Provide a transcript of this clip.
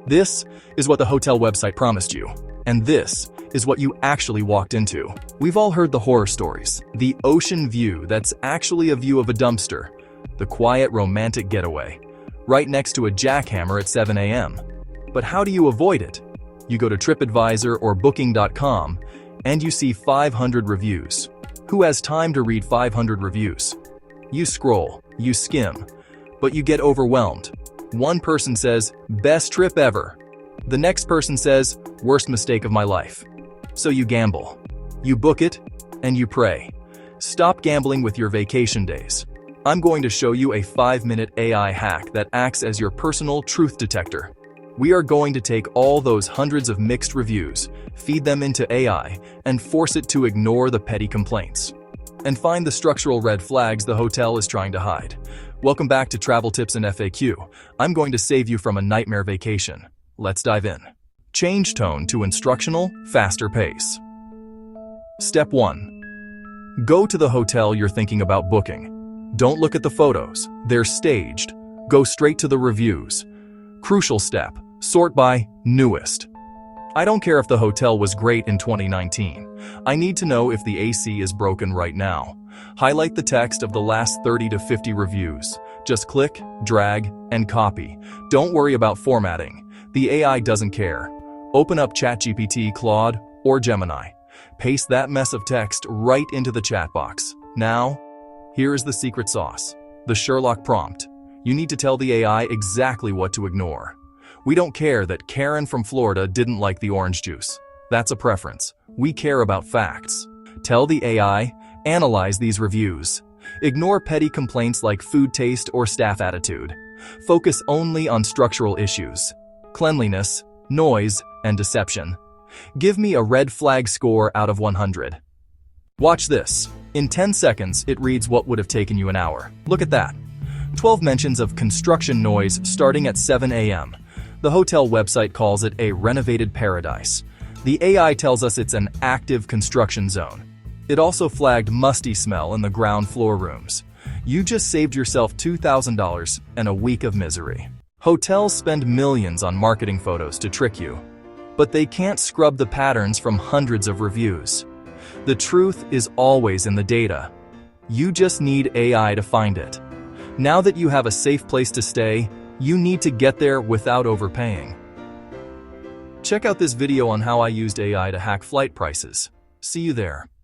This is what the hotel website promised you, and this is what you actually walked into. We've all heard the horror stories, the ocean view that's actually a view of a dumpster, the quiet romantic getaway, right next to a jackhammer at 7 a.m. But how do you avoid it? You go to Tripadvisor or Booking.com and you see 500 reviews. Who has time to read 500 reviews? You scroll, you skim, but you get overwhelmed. One person says, "Best trip ever." The next person says, "Worst mistake of my life." So you gamble. You book it, and you pray. Stop gambling with your vacation days. I'm going to show you a 5-minute AI hack that acts as your personal truth detector. We are going to take all those hundreds of mixed reviews, feed them into AI, and force it to ignore the petty complaints. And find the structural red flags the hotel is trying to hide. Welcome back to Travel Tips and FAQ. I'm going to save you from a nightmare vacation. Let's dive in. Change tone to instructional, faster pace. Step 1. Go to the hotel you're thinking about booking. Don't look at the photos. They're staged. Go straight to the reviews. Crucial step. Sort by newest. I don't care if the hotel was great in 2019. I need to know if the AC is broken right now. Highlight the text of the last 30 to 50 reviews. Just click, drag, and copy. Don't worry about formatting. The AI doesn't care. Open up ChatGPT, Claude, or Gemini. Paste that mess of text right into the chat box. Now, here is the secret sauce. The Sherlock prompt. You need to tell the AI exactly what to ignore. We don't care that Karen from Florida didn't like the orange juice. That's a preference. We care about facts. Tell the AI, analyze these reviews. Ignore petty complaints like food taste or staff attitude. Focus only on structural issues: cleanliness, noise, and deception. Give me a red flag score out of 100. Watch this. In 10 seconds, it reads what would have taken you an hour. Look at that. 12 mentions of construction noise starting at 7 a.m. The hotel website calls it a renovated paradise. The AI tells us it's an active construction zone. It also flagged musty smell in the ground floor rooms. You just saved yourself $2,000 and a week of misery. Hotels spend millions on marketing photos to trick you, but they can't scrub the patterns from hundreds of reviews. The truth is always in the data. You just need AI to find it. Now that you have a safe place to stay, you need to get there without overpaying. Check out this video on how I used AI to hack flight prices. See you there.